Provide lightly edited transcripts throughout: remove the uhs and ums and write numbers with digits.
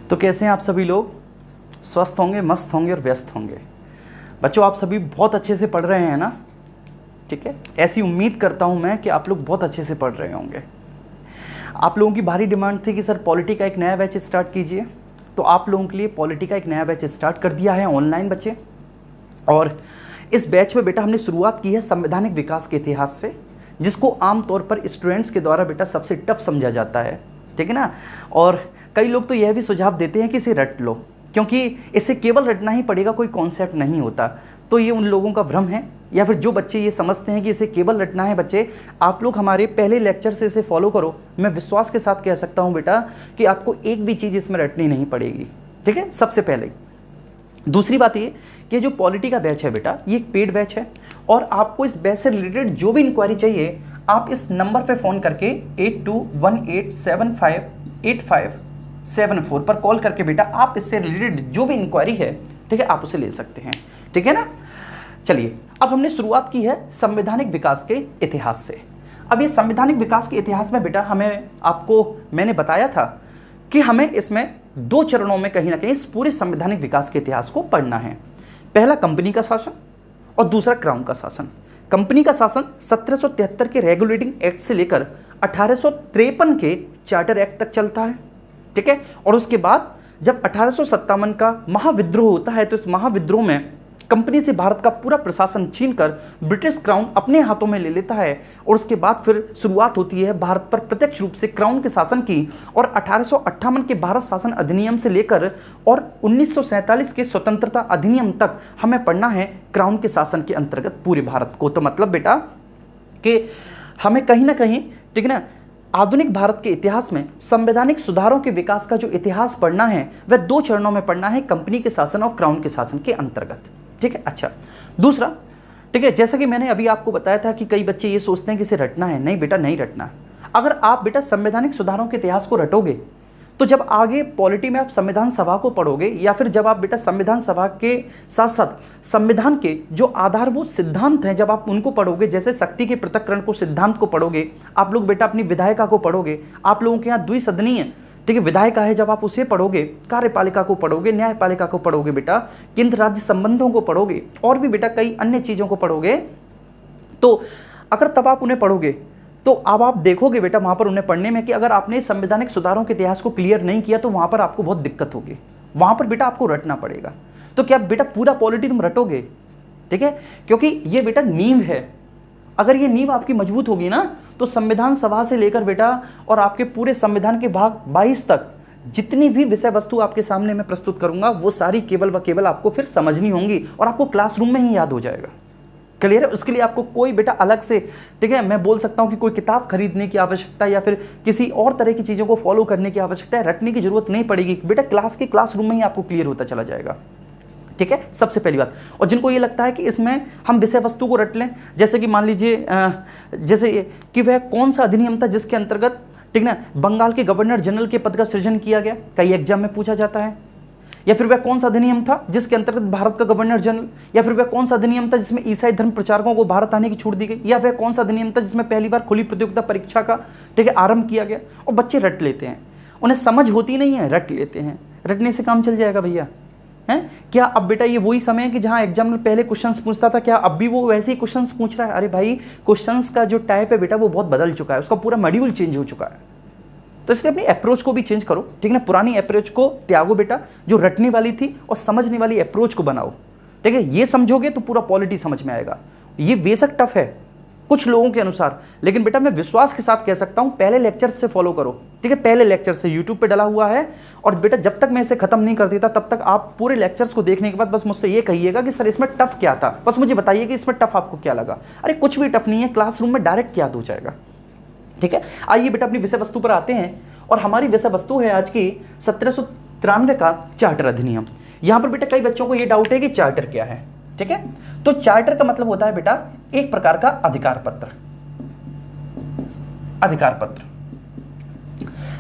तो कैसे हैं आप सभी लोग? स्वस्थ होंगे, मस्त होंगे और व्यस्त होंगे। बच्चों, आप सभी बहुत अच्छे से पढ़ रहे हैं ना? ठीक है, ऐसी उम्मीद करता हूं मैं कि आप लोग बहुत अच्छे से पढ़ रहे होंगे। आप लोगों की भारी डिमांड थी कि सर पॉलिटी का एक नया बैच स्टार्ट कीजिए, तो आप लोगों के लिए पॉलिटी का एक नया बैच स्टार्ट कर दिया है ऑनलाइन बच्चे। और इस बैच में बेटा हमने शुरुआत की है संवैधानिक विकास के इतिहास से, जिसको आमतौर पर स्टूडेंट्स के द्वारा बेटा सबसे टफ समझा जाता है, ठीक है ना। और कई लोग तो यह भी सुझाव देते हैं कि इसे रट लो, क्योंकि इसे केवल रटना ही पड़ेगा, कोई कॉन्सेप्ट नहीं होता। तो ये उन लोगों का भ्रम है, या फिर जो बच्चे ये समझते हैं कि इसे केवल रटना है। बच्चे, आप लोग हमारे पहले लेक्चर से इसे फॉलो करो। मैं विश्वास के साथ कह सकता हूँ बेटा कि आपको एक भी चीज़ इसमें रटनी नहीं पड़ेगी, ठीक है, सबसे पहले। दूसरी बात ये कि जो पॉलिटी का बैच है बेटा, ये एक पेड बैच है, और आपको इस बैच से रिलेटेड जो भी इंक्वायरी चाहिए, आप इस नंबर पे फ़ोन करके 8218758574 पर कॉल करके बेटा आप इससे रिलेटेड जो भी इंक्वायरी है, ठीक है, आप उसे ले सकते हैं, ठीक है ना। चलिए, अब हमने शुरुआत की है संवैधानिक विकास के इतिहास से। अब ये संवैधानिक विकास के इतिहास में बेटा मैंने बताया था कि हमें इसमें दो चरणों में कहीं ना कहीं इस पूरे संवैधानिक विकास के इतिहास को पढ़ना है। पहला कंपनी का शासन और दूसरा क्राउन का शासन। कंपनी का शासन 1773 के रेगुलेटिंग एक्ट से लेकर 1853 के चार्टर एक्ट तक चलता है, ठीक है। और उसके बाद जब 1857 का महाविद्रोह होता है, तो इस महाविद्रोह में कंपनी से भारत का पूरा प्रशासन छीनकर ब्रिटिश क्राउन अपने हाथों में ले लेता है, और उसके बाद फिर शुरुआत होती है भारत पर प्रत्यक्ष रूप से क्राउन के शासन की। और 1858 के भारत शासन अधिनियम से लेकर और 1947 के स्वतंत्रता अधिनियम तक हमें पढ़ना है क्राउन के शासन के अंतर्गत पूरे भारत को। तो मतलब बेटा कि हमें कहीं ना कहीं, ठीक है ना, आधुनिक भारत के इतिहास में संवैधानिक सुधारों के विकास का जो इतिहास पढ़ना है वह दो चरणों में पढ़ना है, कंपनी के शासन और क्राउन के शासन के अंतर्गत, ठीक है। अच्छा, दूसरा, ठीक है, जैसा कि मैंने अभी आपको बताया था कि कई बच्चे ये सोचते हैं कि इसे रटना है। नहीं बेटा, नहीं रटना। अगर आप बेटा संवैधानिक सुधारों के इतिहास को रटोगे, तो जब आगे पॉलिटी में आप संविधान सभा को पढ़ोगे, या फिर जब आप बेटा संविधान सभा के साथ साथ संविधान के जो आधारभूत सिद्धांत हैं, जब आप उनको पढ़ोगे, जैसे शक्ति के पृथक्करण को सिद्धांत को पढ़ोगे, आप लोग बेटा अपनी विधायिका को पढ़ोगे, आप लोगों के यहाँ द्विसदनीय, ठीक है, विधायिका है, जब आप उसे पढ़ोगे, कार्यपालिका को पढ़ोगे, न्यायपालिका को पढ़ोगे बेटा, केंद्र राज्य संबंधों को पढ़ोगे, और भी बेटा कई अन्य चीज़ों को पढ़ोगे, तो अगर तब आप उन्हें पढ़ोगे, तो अब आप देखोगे बेटा वहाँ पर उन्हें पढ़ने में कि अगर आपने संवैधानिक सुधारों के इतिहास को क्लियर नहीं किया, तो वहाँ पर आपको बहुत दिक्कत होगी। वहाँ पर बेटा आपको रटना पड़ेगा। तो क्या बेटा पूरा पॉलिटी तुम रटोगे? ठीक है, क्योंकि ये बेटा नींव है। अगर ये नींव आपकी मजबूत होगी ना, तो संविधान सभा से लेकर बेटा और आपके पूरे संविधान के भाग 22 तक जितनी भी विषय वस्तु आपके सामने मैं प्रस्तुत करूंगा, वो सारी केवल व केवल आपको फिर समझनी होंगी, और आपको क्लासरूम में ही याद हो जाएगा। क्लियर है? उसके लिए आपको कोई बेटा अलग से, ठीक है, मैं बोल सकता हूं कि कोई किताब खरीदने की आवश्यकता या फिर किसी और तरह की चीज़ों को फॉलो करने की आवश्यकता है, रटने की जरूरत नहीं पड़ेगी बेटा। क्लासरूम में ही आपको क्लियर होता चला जाएगा, ठीक है, सबसे पहली बात। और जिनको ये लगता है कि इसमें हम विषय वस्तु को रट लें, जैसे कि मान लीजिए जैसे कि वह कौन सा अधिनियम था जिसके अंतर्गत, ठीक ना, बंगाल के गवर्नर जनरल के पद का सृजन किया गया, कई एग्जाम में पूछा जाता है। या फिर वह कौन सा अधिनियम था जिसके अंतर्गत भारत का गवर्नर जनरल, या फिर वह कौन सा अधिनियम था जिसमें ईसाई धर्म प्रचारकों को भारत आने की छूट दी गई, या वह कौन सा अधिनियम था जिसमें पहली बार खुली प्रतियोगिता परीक्षा का, ठीक है, आरंभ किया गया। और बच्चे रट लेते हैं, उन्हें समझ होती नहीं है, रट लेते हैं। रटने से काम चल जाएगा भैया? हैं? क्या अब बेटा ये वही समय है कि जहां एग्जामिनर पहले क्वेश्चंस पूछता था, क्या अब भी वो वैसे ही क्वेश्चंस पूछ रहा है? अरे भाई, क्वेश्चंस का जो टाइप है बेटा वो बहुत बदल चुका है, उसका पूरा मॉड्यूल चेंज हो चुका है। तो इसलिए अपनी अप्रोच को भी चेंज करो, ठीक है ना। पुरानी अप्रोच को त्यागो बेटा, जो रटने वाली थी, और समझने वाली अप्रोच को बनाओ, ठीक है। ये समझोगे तो पूरा पॉलिटी समझ में आएगा। ये बेशक टफ है कुछ लोगों के अनुसार, लेकिन बेटा मैं विश्वास के साथ कह सकता हूं, पहले लेक्चर से फॉलो करो, ठीक है। पहले लेक्चर से यूट्यूब पे डला हुआ है, और बेटा जब तक मैं इसे खत्म नहीं कर देता, तब तक आप पूरे लेक्चर्स को देखने के बाद बस मुझसे ये कहिएगा कि सर इसमें टफ क्या था, बस मुझे बताइए कि इसमें टफ आपको क्या लगा। अरे कुछ भी टफ नहीं है, क्लासरूम में डायरेक्ट याद हो जाएगा, ठीक है। आइए बेटा अपनी विषय वस्तु पर आते हैं, और हमारी विषय वस्तु है आज की 1793 का चार्टर अधिनियम। यहां पर बेटा कई बच्चों को यह डाउट है कि चार्टर क्या है, ठीक है। तो चार्टर का मतलब होता है बेटा एक प्रकार का अधिकार पत्र। अधिकार पत्र,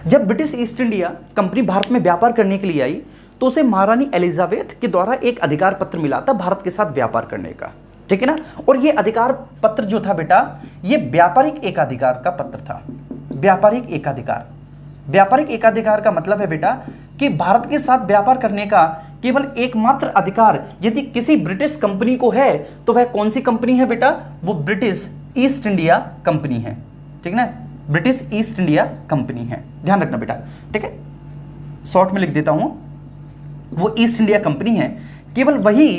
जब British east India company Bharat में व्यापार करने के लिए आई, तो उसे महारानी एलिजाबेथ के द्वारा एक अधिकार पत्र मिला था भारत के साथ व्यापार करने का, ठीक है ना। और यह अधिकार पत्र जो था बेटा, यह व्यापारिक एकाधिकार का पत्र था। व्यापारिक एकाधिकार, व्यापारिक एकाधिकार का मतलब है बेटा कि भारत के साथ व्यापार करने का केवल एकमात्र अधिकार यदि किसी ब्रिटिश कंपनी को है तो वह कौन सी कंपनी है बेटा? वो ब्रिटिश ईस्ट इंडिया कंपनी है। ठीक है ना, ब्रिटिश ईस्ट इंडिया कंपनी है, ध्यान रखना बेटा। ठीक है, शॉर्ट में लिख देता हूं, वो ईस्ट इंडिया कंपनी है। केवल वही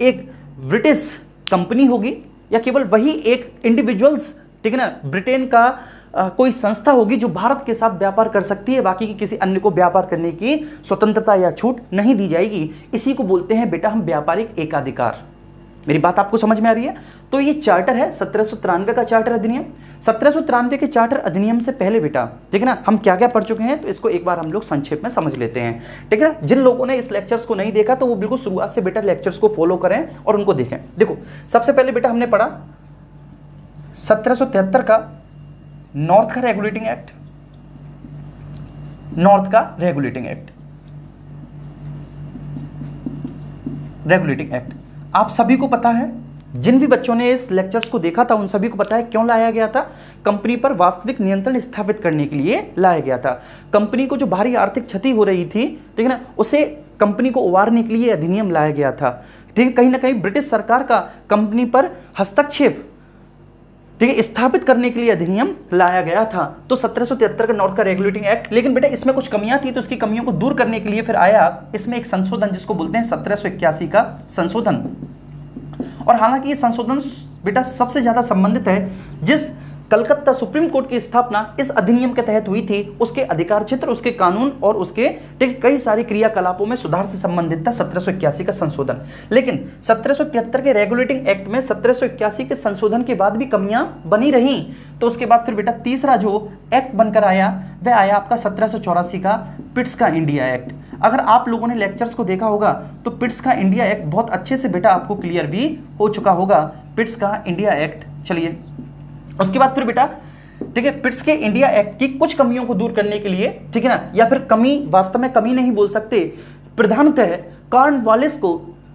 एक ब्रिटिश कंपनी होगी या केवल वही एक इंडिविजुअल्स, ठीक है ना, ब्रिटेन का कोई संस्था होगी जो भारत के साथ व्यापार कर सकती है, बाकी की किसी अन्य को व्यापार करने की स्वतंत्रता या छूट नहीं दी जाएगी। इसी को बोलते हैं बेटा हम व्यापारिक एकाधिकार। मेरी बात आपको समझ में आ रही है? तो ये चार्टर है 1793 का चार्टर अधिनियम। 1793 के चार्टर अधिनियम से पहले बेटा, ठीक है ना, हम क्या क्या पढ़ चुके हैं तो इसको एक बार हम लोग संक्षेप में समझ लेते हैं। ठीक है ना, जिन लोगों ने इस लेक्चर्स को नहीं देखा तो वो बिल्कुल शुरुआत से बेटा लेक्चर्स को फॉलो करें और उनको देखें। देखो, सबसे पहले बेटा हमने पढ़ा 1773 का नॉर्थ का रेगुलेटिंग एक्ट, नॉर्थ का रेगुलेटिंग एक्ट, रेगुलेटिंग एक्ट आप सभी को पता है, जिन भी बच्चों ने इस लेक्चर्स को देखा था उन सभी को पता है क्यों लाया गया था। कंपनी पर वास्तविक नियंत्रण स्थापित करने के लिए लाया गया था। कंपनी को जो भारी आर्थिक क्षति हो रही थी, ठीक है ना, उसे कंपनी को उबारने के लिए अधिनियम लाया गया था। ठीक है, कहीं ना कहीं ब्रिटिश सरकार का कंपनी पर हस्तक्षेप, ठीक है, स्थापित करने के लिए अधिनियम लाया गया था। तो 1773 का नॉर्थ का रेगुलेटिंग एक्ट, लेकिन बेटा इसमें कुछ कमियां थी तो इसकी कमियों को दूर करने के लिए फिर आया इसमें एक संशोधन जिसको बोलते हैं 1781 का संशोधन। और हालांकि ये संशोधन बेटा सबसे ज्यादा संबंधित है जिस कलकत्ता सुप्रीम कोर्ट की स्थापना इस अधिनियम के तहत हुई थी, उसके अधिकार क्षेत्र, उसके कानून और उसके ठीक कई सारी क्रियाकलापों में सुधार से संबंधित था 1781 का संशोधन। लेकिन 1773 के रेगुलेटिंग एक्ट में 1781 के संशोधन के बाद भी कमियां बनी रहीं। तो उसके बाद फिर बेटा तीसरा जो एक्ट बनकर आया वह आया आपका 1784 का पिट्स का इंडिया एक्ट। अगर आप लोगों ने लेक्चर्स को देखा होगा तो पिट्स का इंडिया एक्ट बहुत अच्छे से बेटा आपको क्लियर भी हो चुका होगा, पिट्स का इंडिया एक्ट। चलिए उसके बाद फिर बेटा, ठीक है, पिट्स के इंडिया एक्ट की कुछ कमियों को दूर करने के लिए, ठीक है ना, या फिर कमी, वास्तव में कमी नहीं बोल सकते, प्रधानतः कॉर्नवालिस को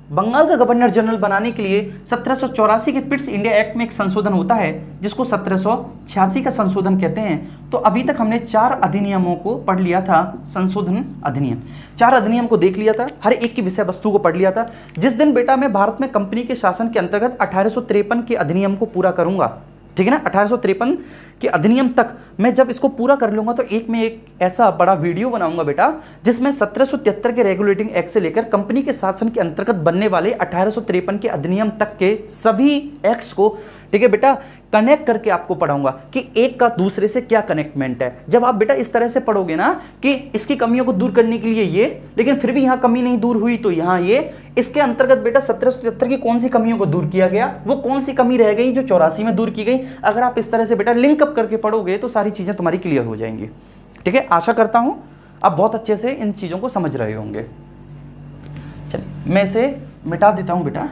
बंगाल का गवर्नर जनरल बनाने के लिए 1784 के पिट्स इंडिया एक्ट में एक संशोधन होता है जिसको 1786 का संशोधन कहते हैं। तो अभी तक हमने 4 अधिनियमों को पढ़ लिया था, संशोधन अधिनियम 4 अधिनियम को देख लिया था, हर एक की विषय वस्तु को पढ़ लिया था। जिस दिन बेटा मैं भारत में कंपनी के शासन के अंतर्गत 1853 के अधिनियम को पूरा करूंगा, ठीक है ना, 1853 के अधिनियम तक मैं जब इसको पूरा कर लूंगा तो एक में एक ऐसा बड़ा वीडियो बनाऊंगा बेटा जिसमें 1773 के रेगुलेटिंग एक्ट से लेकर कंपनी के शासन के अंतर्गत बनने वाले 1853 के अधिनियम तक के सभी एक्ट्स को, ठीक है बेटा, कनेक्ट करके आपको पढ़ाऊंगा कि एक का दूसरे से क्या कनेक्टमेंट है। जब आप बेटा इस तरह से पढ़ोगे ना कि इसकी कमियों को दूर करने के लिए ये, लेकिन फिर भी यहां कमी नहीं दूर हुई तो यहां ये, इसके अंतर्गत बेटा 1773 की कौन सी कमियों को दूर किया गया, वो कौन सी कमी रह गई जो 84 में दूर की गई। अगर आप इस तरह से बेटा लिंक अप करके पढ़ोगे तो सारी चीजें तुम्हारी क्लियर हो जाएंगी। ठीक है, आशा करता हूं आप बहुत अच्छे से इन चीजों को समझ रहे होंगे। चलिए मैं इसे मिटा देता हूं बेटा।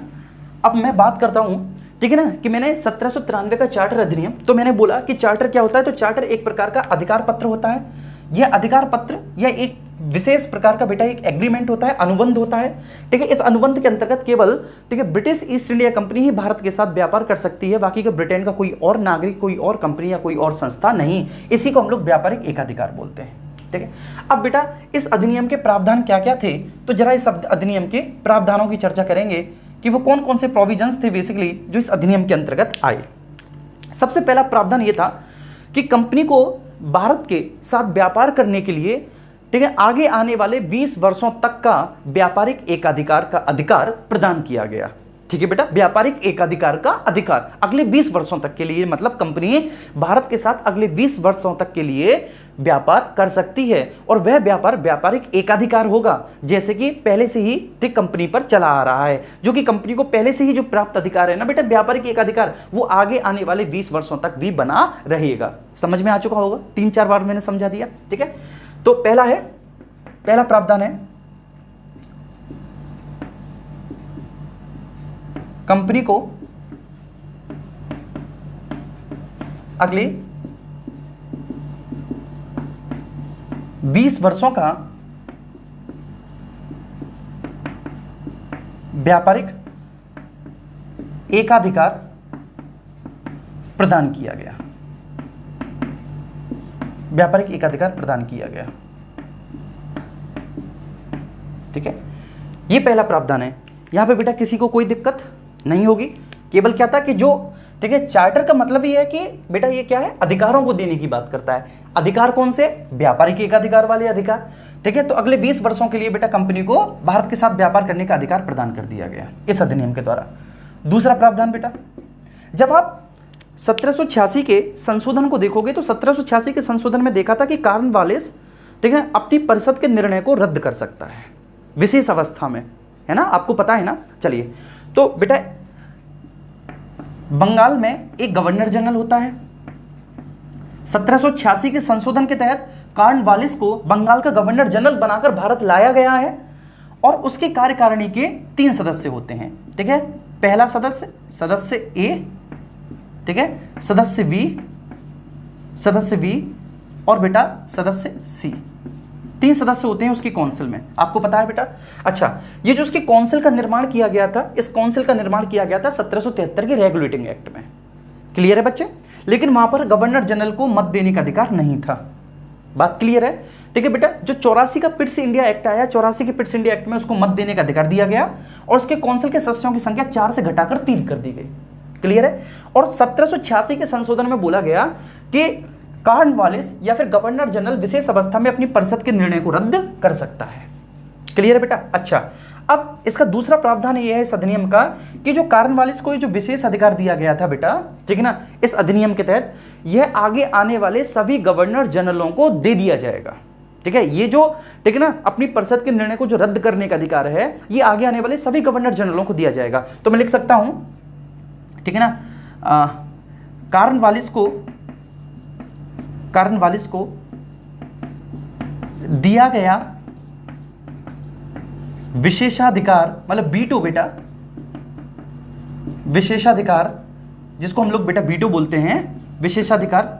अब मैं बात करता हूं, ठीक है ना, कि मैंने 1793 का चार्टर अधिनियम, तो मैंने बोला कि चार्टर क्या होता है, तो चार्टर एक प्रकार का अधिकार पत्र होता है। यह अधिकार पत्र या एक विशेष प्रकार का बेटा एक एग्रीमेंट होता है, अनुबंध होता है। ठीक है, इस अनुबंध के अंतर्गत केवल, ठीक है, ब्रिटिश ईस्ट इंडिया कंपनी ही भारत के साथ व्यापार कर सकती है, बाकी का ब्रिटेन का कोई और नागरिक, कोई और कंपनी या कोई और संस्था नहीं। इसी को हम लोग व्यापारिक एकाधिकार बोलते हैं। ठीक है, अब बेटा इस अधिनियम के प्रावधान क्या क्या थे, तो जरा इस अधिनियम के प्रावधानों की चर्चा करेंगे कि वो कौन कौन से प्रोविजंस थे बेसिकली जो इस अधिनियम के अंतर्गत आए। सबसे पहला प्रावधान ये था कि कंपनी को भारत के साथ व्यापार करने के लिए, ठीक है, आगे आने वाले 20 वर्षों तक का व्यापारिक एकाधिकार का अधिकार प्रदान किया गया। ठीक है बेटा, व्यापारिक एकाधिकार का अधिकार अगले 20 वर्षों तक के लिए, मतलब कंपनी भारत के साथ अगले 20 वर्षों तक के लिए व्यापार कर सकती है और वह व्यापार व्यापारिक एकाधिकार होगा, जैसे कि पहले से ही ठीक कंपनी पर चला आ रहा है, जो कि कंपनी को पहले से ही जो प्राप्त अधिकार है ना बेटा व्यापारिक एकाधिकार, वो आगे आने वाले 20 वर्षों तक भी बना रहेगा। समझ में आ चुका होगा, 3-4 बार मैंने समझा दिया। ठीक है, तो पहला प्रावधान है कंपनी को अगले 20 वर्षों का व्यापारिक एकाधिकार प्रदान किया गया, व्यापारिक एकाधिकार प्रदान किया गया। ठीक है, ये पहला प्रावधान है। यहाँ पे बेटा किसी को कोई दिक्कत नहीं होगी। केवल क्या था कि जो, ठीक है, चार्टर का मतलब ये है कि बेटा ये क्या है, अधिकारों को देने की बात करता है। अधिकार कौन से? व्यापारिक एकाधिकार वाले अधिकार। ठीक है, तो अगले 20 वर्षों के लिए बेटा कंपनी को भारत के साथ व्यापार करने का अधिकार प्रदान कर दिया गया इस अधिनियम के द्वारा। दूसरा प्रावधान बेटा, जब आप 1786 के संशोधन को देखोगे तो 1786 के संशोधन में देखा था कि कॉर्नवालिस, ठीक है, अपनी परिषद के निर्णय को रद्द कर सकता है विशेष अवस्था में, है ना, आपको पता है ना। चलिए, तो बेटा बंगाल में एक गवर्नर जनरल होता है। 1786 के संशोधन के तहत कॉर्नवालिस को बंगाल का गवर्नर जनरल बनाकर भारत लाया गया है और उसके कार्यकारिणी के 3 सदस्य होते हैं। ठीक है, पहला सदस्य, सदस्य ए, ठीक है, सदस्य बी और बेटा सदस्य सी। 3 सदस्य होते हैं उसकी काउंसिल में, आपको पता है बेटा। अच्छा, ये जो उसकी काउंसिल का निर्माण किया गया था, इस काउंसिल का निर्माण किया गया था 1773 के रेगुलेटिंग एक्ट में। क्लियर है बच्चे? लेकिन वहां पर गवर्नर जनरल को मत देने का अधिकार नहीं था। बात क्लियर है? ठीक है बेटा, जो 84 का पिट्स इंडिया एक्ट आया, 84 के पिट्स इंडिया एक्ट में उसको मत देने का अधिकार दिया गया और उसके काउंसिल के सदस्यों की संख्या 4 से घटाकर 3 कर दी गई। क्लियर है? और 1786 के संशोधन में बोला गया कि कॉर्नवालिस या फिर गवर्नर जनरल विशेष अवस्था में अपनी परिषद के निर्णय को रद्द कर सकता है। क्लियर है बेटा? अच्छा, अब इसका दूसरा प्रावधान यह है इस अधिनियम का कि जो कॉर्नवालिस को जो विशेष अधिकार दिया गया था बेटा, ठीक है ना, इस अधिनियम के तहत यह आगे आने वाले सभी गवर्नर जनरलों को दे दिया जाएगा। ठीक है, ये जो, ठीक है ना, अपनी परिषद के निर्णय को जो रद्द करने का अधिकार है, ये आगे आने वाले सभी गवर्नर जनरलों को दिया जाएगा। तो मैं लिख सकता हूं, ठीक है ना, कॉर्नवालिस को दिया गया विशेषाधिकार, मतलब बीटो बेटा, विशेषाधिकार जिसको हम लोग बेटा बीटो बोलते हैं, विशेषाधिकार।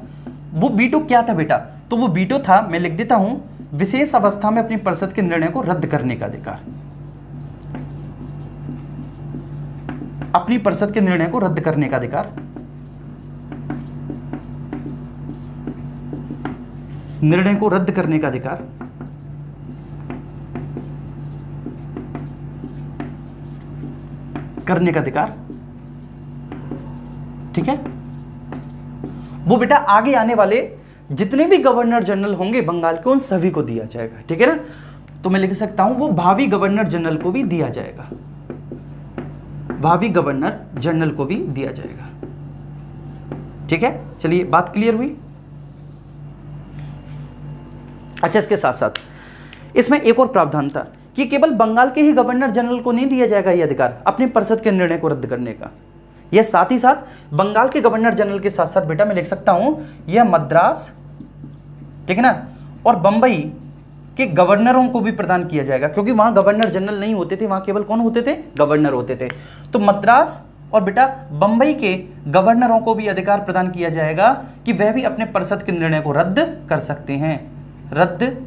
वो बीटो क्या था बेटा? तो वो बीटो था, मैं लिख देता हूं, विशेष अवस्था में अपनी परिषद के निर्णय को रद्द करने का अधिकार। अपनी परिषद के निर्णय को रद्द करने का अधिकार, निर्णय को रद्द करने का अधिकार, करने का अधिकार। ठीक है, वो बेटा आगे आने वाले जितने भी गवर्नर जनरल होंगे बंगाल के, उन सभी को दिया जाएगा। ठीक है ना, तो मैं लिख सकता हूं वो भावी गवर्नर जनरल को भी दिया जाएगा, भावी गवर्नर जनरल को भी दिया जाएगा। ठीक है, चलिए बात क्लियर हुई। अच्छा, इसके साथ साथ इसमें एक और प्रावधान था कि केवल बंगाल के ही गवर्नर जनरल को नहीं दिया जाएगा यह अधिकार अपनी परिषद के निर्णय को रद्द करने का। यह साथ ही साथ बंगाल के गवर्नर जनरल के साथ साथ बेटा मैं लिख सकता हूं यह मद्रास, ठीक है ना, और बंबई के गवर्नरों को भी प्रदान किया जाएगा, क्योंकि वहां गवर्नर जनरल नहीं होते थे, वहां केवल कौन होते थे? गवर्नर होते थे। तो मद्रास और बेटा बंबई के गवर्नरों को भी अधिकार प्रदान किया जाएगा कि वह भी अपने परिषद के निर्णय को रद्द कर सकते हैं। रद्द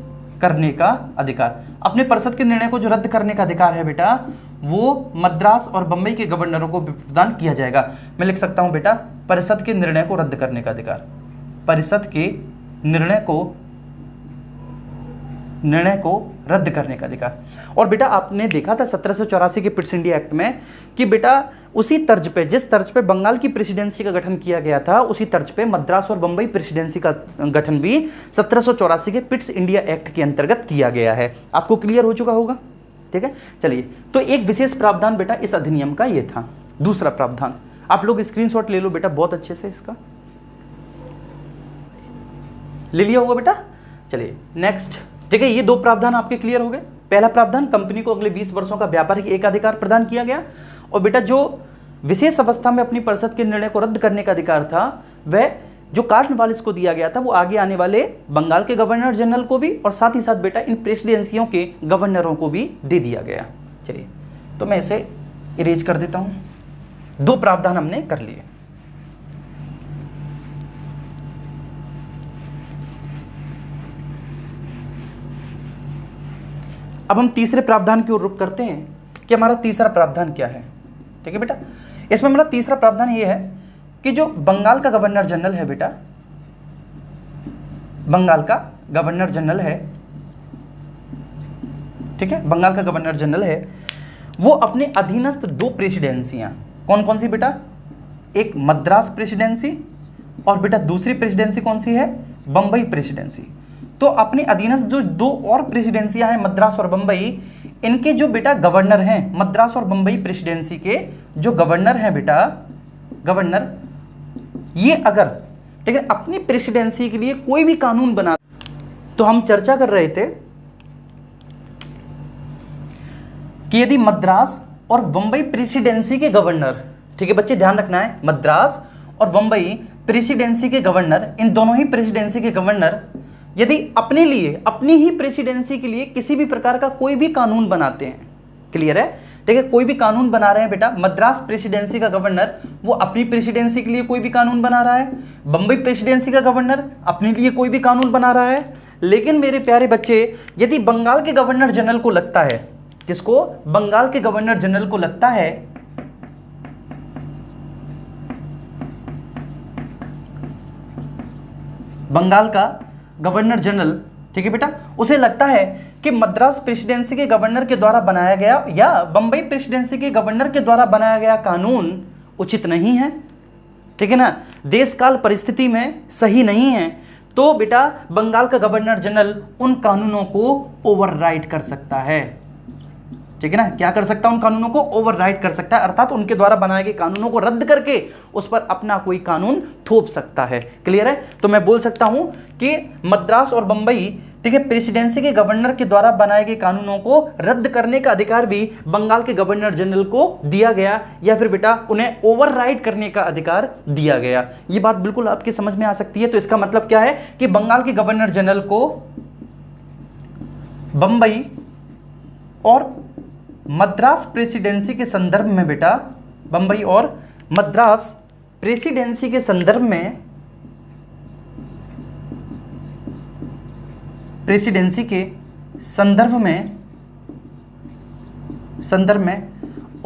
करने का अधिकार, अपने परिषद के निर्णय को जो रद्द करने का अधिकार है बेटा, वो मद्रास और बंबई के गवर्नरों को भी प्रदान किया जाएगा। मैं लिख सकता हूं बेटा परिषद के निर्णय को रद्द करने का अधिकार, परिषद के निर्णय को रद्द करने का अधिकार। और बेटा आपने देखा था 1784 के पिट्स इंडिया एक्ट में कि बेटा उसी तर्ज पे, जिस तर्ज पे बंगाल की प्रेसिडेंसी का गठन किया गया था, उसी तर्ज पे मद्रास और बंबई प्रेसिडेंसी का गठन भी 1784 के पिट्स इंडिया एक्ट के अंतर्गत किया गया है। आपको क्लियर हो चुका होगा? ठीक है, चलिए, तो एक विशेष प्रावधान बेटा इस अधिनियम का ये था। दूसरा प्रावधान आप लोग स्क्रीनशॉट ले लो बेटा बहुत अच्छे से, इसका ले लिया होगा बेटा। चलिए नेक्स्ट, ठीक है, ये 2 प्रावधान आपके क्लियर हो गए। पहला प्रावधान, कंपनी को अगले 20 वर्षों का व्यापारिक एकाधिकार प्रदान किया गया, और बेटा जो विशेष अवस्था में अपनी परिषद के निर्णय को रद्द करने का अधिकार था, वह जो कॉर्नवालिस को दिया गया था, वो आगे आने वाले बंगाल के गवर्नर जनरल को भी, और साथ ही साथ बेटा इन प्रेसिडेंसियों के गवर्नरों को भी दे दिया गया। चलिए, तो मैं इसे इरेज कर देता हूं। 2 प्रावधान हमने कर लिए। अब हम तीसरे प्रावधान की ओर रुख करते हैं कि हमारा तीसरा प्रावधान क्या है। ठीक है बेटा, इसमें हमारा तीसरा प्रावधान ये है कि जो बंगाल का गवर्नर जनरल है बेटा, बंगाल का गवर्नर जनरल है, ठीक है, बंगाल का गवर्नर जनरल है, वो अपने अधीनस्थ 2 प्रेसिडेंसियां, कौन कौन सी बेटा, एक मद्रास प्रेसिडेंसी और बेटा दूसरी प्रेसिडेंसी कौन सी है, बंबई प्रेसिडेंसी। तो अपने अधीनस्थ जो 2 और प्रेसिडेंसियां हैं मद्रास और बंबई, इनके जो बेटा गवर्नर हैं, मद्रास और बंबई प्रेसिडेंसी के जो गवर्नर हैं बेटा, गवर्नर, ये अगर ठीक है अपनी प्रेसिडेंसी के लिए कोई भी कानून बना, तो हम चर्चा कर रहे थे कि यदि मद्रास और बंबई प्रेसिडेंसी के गवर्नर, ठीक है बच्चे ध्यान रखना है, मद्रास और बंबई प्रेसिडेंसी के गवर्नर, इन दोनों ही प्रेसिडेंसी के गवर्नर यदि अपने लिए, अपनी ही प्रेसिडेंसी के लिए किसी भी प्रकार का कोई भी कानून बनाते हैं, क्लियर है, ठीक है, कोई भी कानून बना रहे हैं बेटा, मद्रास प्रेसिडेंसी का गवर्नर वो अपनी प्रेसिडेंसी के लिए कोई भी कानून बना रहा है, बंबई प्रेसिडेंसी का गवर्नर अपने लिए कोई भी कानून बना रहा है, लेकिन मेरे प्यारे बच्चे यदि बंगाल के गवर्नर जनरल को लगता है, किसको, बंगाल के गवर्नर जनरल को लगता है बंगाल का गवर्नर जनरल, ठीक है बेटा, उसे लगता है कि मद्रास प्रेसिडेंसी के गवर्नर के द्वारा बनाया गया या बंबई प्रेसिडेंसी के गवर्नर के द्वारा बनाया गया कानून उचित नहीं है, ठीक है ना, देश काल परिस्थिति में सही नहीं है, तो बेटा बंगाल का गवर्नर जनरल उन कानूनों को ओवरराइड कर सकता है, ठीक है ना, क्या कर सकता है, उन कानूनों को ओवरराइड कर सकता है, अर्थात उनके द्वारा बनाए गए कानूनों को रद्द करके उस पर अपना कोई कानून थोप सकता है, क्लियर है। तो मैं बोल सकता हूं कि मद्रास और बंबई, ठीक है, प्रेसिडेंसी के गवर्नर के द्वारा बनाए गए कानूनों को रद्द करने का अधिकार भी बंगाल के गवर्नर जनरल को दिया गया, या फिर बेटा उन्हें ओवरराइड करने का अधिकार दिया गया। ये बात बिल्कुल आपकी समझ में आ सकती है। तो इसका मतलब क्या है कि बंगाल के गवर्नर जनरल को बंबई और मद्रास प्रेसिडेंसी के संदर्भ में बेटा, बंबई और मद्रास प्रेसिडेंसी के संदर्भ में, प्रेसिडेंसी के संदर्भ में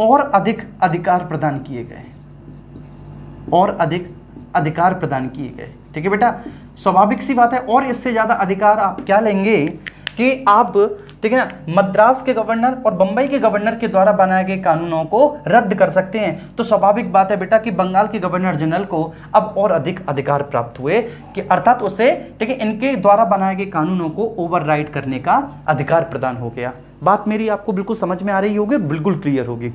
और अधिक अधिकार प्रदान किए गए, और अधिक अधिकार प्रदान किए गए, ठीक है बेटा, स्वाभाविक सी बात है। और इससे ज्यादा अधिकार आप क्या लेंगे कि आप, ठीक है ना, मद्रास के गवर्नर और बंबई के गवर्नर के द्वारा बनाए गए कानूनों को रद्द कर सकते हैं। तो स्वाभाविक बात है बेटा कि बंगाल के गवर्नर जनरल को अब और अधिक अधिकार प्राप्त हुए, कि अर्थात उसे, ठीक है, इनके द्वारा बनाए गए कानूनों को ओवरराइड करने का अधिकार प्रदान हो गया। बात मेरी आपको बिल्कुल समझ में आ रही होगी, बिल्कुल क्लियर होगी,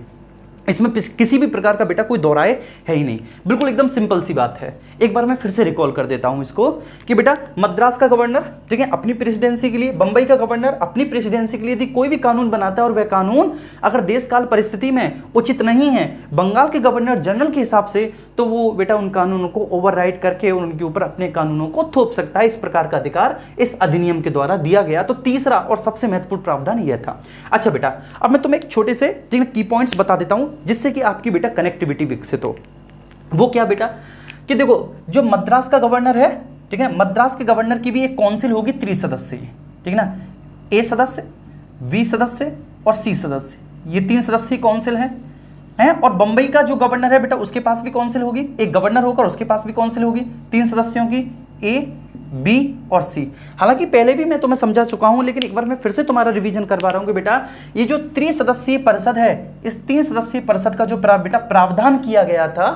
इसमें किसी भी प्रकार का बेटा कोई दोहराए है ही नहीं, बिल्कुल एकदम सिंपल सी बात है। एक बार मैं फिर से रिकॉल कर देता हूं इसको कि बेटा मद्रास का गवर्नर, ठीक है, अपनी प्रेसिडेंसी के लिए, बंबई का गवर्नर अपनी प्रेसिडेंसी के लिए यदि कोई भी कानून बनाता है और वह कानून अगर देश काल परिस्थिति में उचित नहीं है बंगाल के गवर्नर जनरल के हिसाब से, तो वो बेटा उन कानूनों को ओवरराइड करके उनके ऊपर अपने कानूनों को थोप सकता है। इस प्रकार का अधिकार इस अधिनियम के द्वारा दिया गया। तो तीसरा और सबसे महत्वपूर्ण प्रावधान यह था। अच्छा बेटा, अब मैं तुम्हें एक छोटे से की पॉइंट्स बता देता हूं जिससे कि आपकी बेटा कनेक्टिविटी विकसित हो। वो क्या बेटा कि देखो, जो मद्रास का गवर्नर है, ठीक है, मद्रास के गवर्नर की भी एक काउंसिल होगी त्रिसदस्यीय, ठीक है ना, ए सदस्य, बी सदस्य और सी सदस्य, ये 3 सदस्यीय काउंसिल है। और बंबई का जो गवर्नर है बेटा उसके पास भी काउंसिल होगी, एक गवर्नर होकर उसके पास भी काउंसिल होगी 3 सदस्यों की, ए, बी और सी। हालांकि पहले भी मैं तुम्हें समझा चुका हूं, लेकिन एक बार मैं फिर से तुम्हारा रिवीजन करवा रहा हूं कि बेटा ये जो त्रिसदस्यीय परिषद है, इस 3 सदस्यीय परिषद का जो बेटा प्रावधान किया गया था,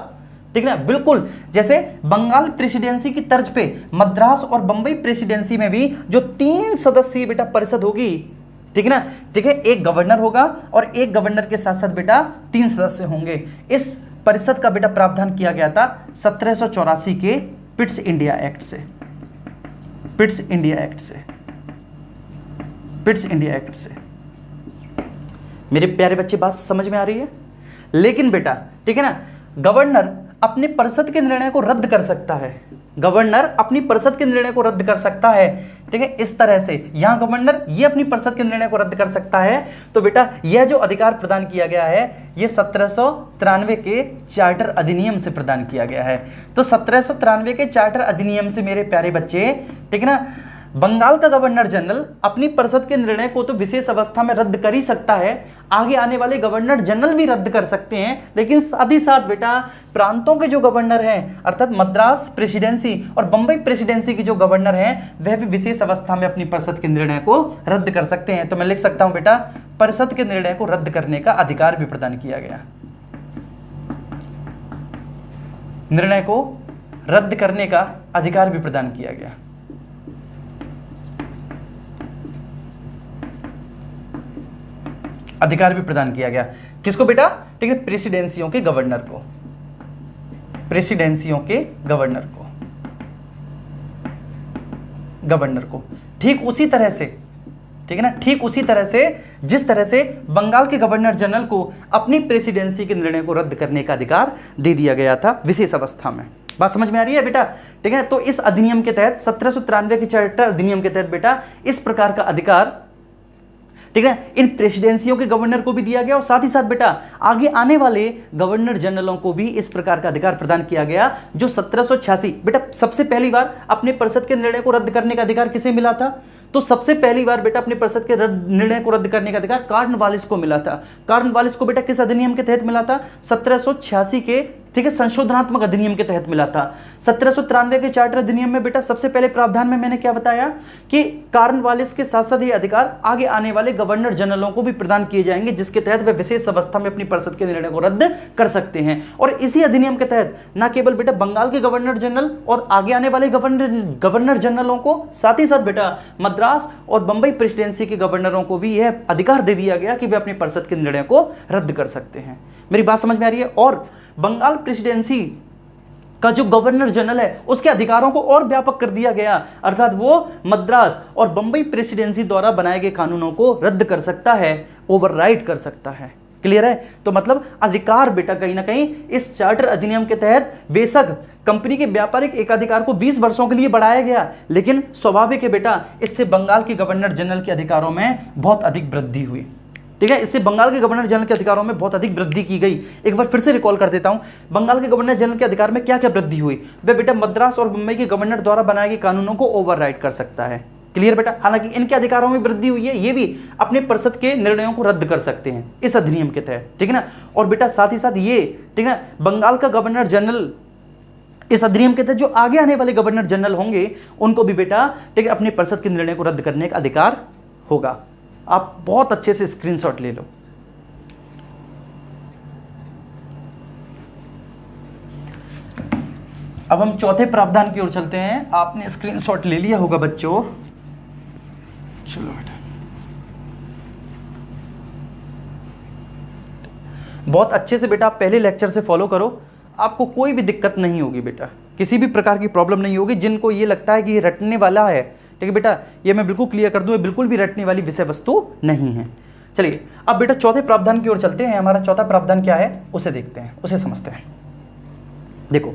ठीक है ना, बिल्कुल जैसे बंगाल प्रेसिडेंसी की तर्ज पे मद्रास और बंबई प्रेसिडेंसी में भी जो 3 सदस्यीय बेटा परिषद होगी, ठीक है ना, ठीक है, एक गवर्नर होगा और एक गवर्नर के साथ साथ बेटा 3 सदस्य होंगे। इस परिषद का बेटा प्रावधान किया गया था 1784 के पिट्स इंडिया एक्ट से, पिट्स इंडिया एक्ट से, पिट्स इंडिया एक्ट से। मेरे प्यारे बच्चे बात समझ में आ रही है? लेकिन बेटा, ठीक है ना, गवर्नर अपने परिषद के निर्णय को रद्द कर सकता है, गवर्नर अपनी परिषद के निर्णय को रद्द कर सकता है, ठीक है, इस तरह से यहां गवर्नर ये अपनी परिषद के निर्णय को रद्द कर सकता है। तो बेटा यह जो अधिकार प्रदान किया गया है यह 1793 के चार्टर अधिनियम से प्रदान किया गया है। तो 1793 के चार्टर अधिनियम से मेरे प्यारे बच्चे, ठीक है ना, बंगाल का गवर्नर जनरल अपनी परिषद के निर्णय को तो विशेष अवस्था में रद्द कर ही सकता है, आगे आने वाले गवर्नर जनरल भी रद्द कर सकते हैं, लेकिन साथ ही साथ बेटा प्रांतों के जो गवर्नर हैं अर्थात मद्रास प्रेसिडेंसी और बंबई प्रेसिडेंसी के जो गवर्नर हैं वह भी विशेष अवस्था में अपनी परिषद के निर्णय को रद्द कर सकते हैं। तो मैं लिख सकता हूं बेटा परिषद के निर्णय को रद्द करने का अधिकार भी प्रदान किया गया, निर्णय को रद्द करने का अधिकार भी प्रदान किया गया। अधिकार भी प्रदान किया गया किसको बेटा? ठीक है, प्रेसिडेंसियों के गवर्नर को, प्रेसिडेंसियों के गवर्नर को, गवर्नर को। ठीक उसी तरह से, ठीक है ना, ठीक उसी तरह से जिस तरह से बंगाल के गवर्नर जनरल को अपनी प्रेसिडेंसी के निर्णय को रद्द करने का अधिकार दे दिया गया था विशेष अवस्था में। बात समझ में आ रही है बेटा? ठीक है, तो इस अधिनियम के तहत 1793 के चार्टर अधिनियम के तहत बेटा इस प्रकार का अधिकार, ठीक है, इन प्रेसिडेंसियों के गवर्नर को भी दिया गया और साथ ही साथ बेटा आगे आने वाले गवर्नर जनरलों को भी इस प्रकार का अधिकार प्रदान किया गया। जो 1786 बेटा सबसे पहली बार अपने परिषद के निर्णय को रद्द करने का अधिकार किसे मिला था? तो सबसे पहली बार बेटा अपने परिषद के निर्णय को रद्द करने का अधिकार कॉर्नवालिस को मिला था। कॉर्नवालिस को बेटा किस अधिनियम के तहत मिला था? 1786 के, ठीक है, संशोधनात्मक अधिनियम के तहत मिला था। 1793 के चार्टर अधिनियम में बेटा सबसे पहले प्रावधान में मैंने क्या बताया कि कॉर्नवालिस के साथ साथ ये अधिकार आगे आने वाले गवर्नर जनरलों को भी प्रदान किए जाएंगे, जिसके तहत वे विशेष अवस्था में अपनी परिषद के निर्णय को रद्द कर सकते हैं। और इसी अधिनियम के तहत न केवल बेटा बंगाल के गवर्नर जनरल और आगे आने वाले गवर्नर जनरलों को, साथ ही साथ बेटा मद्रास और बंबई प्रेसिडेंसी के गवर्नरों को भी यह अधिकार दे दिया गया कि वे अपनी परिषद के निर्णय को रद्द कर सकते हैं। मेरी बात समझ में आ रही है? और बंगाल प्रेसिडेंसी का जो गवर्नर जनरल है उसके अधिकारों को और व्यापक कर दिया गया, अर्थात वो मद्रास और बंबई प्रेसिडेंसी द्वारा बनाए गए कानूनों को रद्द कर सकता है, ओवरराइड कर सकता है। क्लियर है? तो मतलब अधिकार बेटा कहीं ना कहीं इस चार्टर अधिनियम के तहत बेशक कंपनी के व्यापारिक एकाधिकार को 20 वर्षों के लिए बढ़ाया गया, लेकिन स्वाभाविक है बेटा इससे बंगाल के गवर्नर जनरल के अधिकारों में बहुत अधिक वृद्धि हुई। ठीक है, इससे बंगाल के गवर्नर जनरल के अधिकारों में बहुत अधिक वृद्धि की गई। एक बार फिर से रिकॉल कर देता हूं, बंगाल के गवर्नर जनरल के अधिकार में क्या क्या वृद्धि हुई? वे बेटा मद्रास और मुंबई के गवर्नर द्वारा बनाए गए कानूनों को ओवरराइड कर सकता है। क्लियर बेटा? हालांकि इनके अधिकारों में वृद्धि हुई है, ये भी अपने परिषद के निर्णयों को रद्द कर सकते हैं इस अधिनियम के तहत। ठीक है ना? और बेटा साथ ही साथ ये, ठीक है, बंगाल का गवर्नर जनरल इस अधिनियम के तहत जो आगे आने वाले गवर्नर जनरल होंगे उनको भी बेटा, ठीक है, अपने परिषद के निर्णय को रद्द करने का अधिकार होगा। आप बहुत अच्छे से स्क्रीनशॉट ले लो। अब हम चौथे प्रावधान की ओर चलते हैं। आपने स्क्रीनशॉट ले लिया होगा बच्चों, चलो बेटा। बहुत अच्छे से बेटा आप पहले लेक्चर से फॉलो करो, आपको कोई भी दिक्कत नहीं होगी बेटा, किसी भी प्रकार की प्रॉब्लम नहीं होगी। जिनको ये लगता है कि ये रटने वाला है, ठीक है बेटा, ये मैं बिल्कुल क्लियर कर दूं, ये बिल्कुल भी रटने वाली विषय वस्तु नहीं है। चलिए अब बेटा चौथे प्रावधान की ओर चलते हैं। हमारा चौथा प्रावधान क्या है उसे देखते हैं, उसे समझते हैं। देखो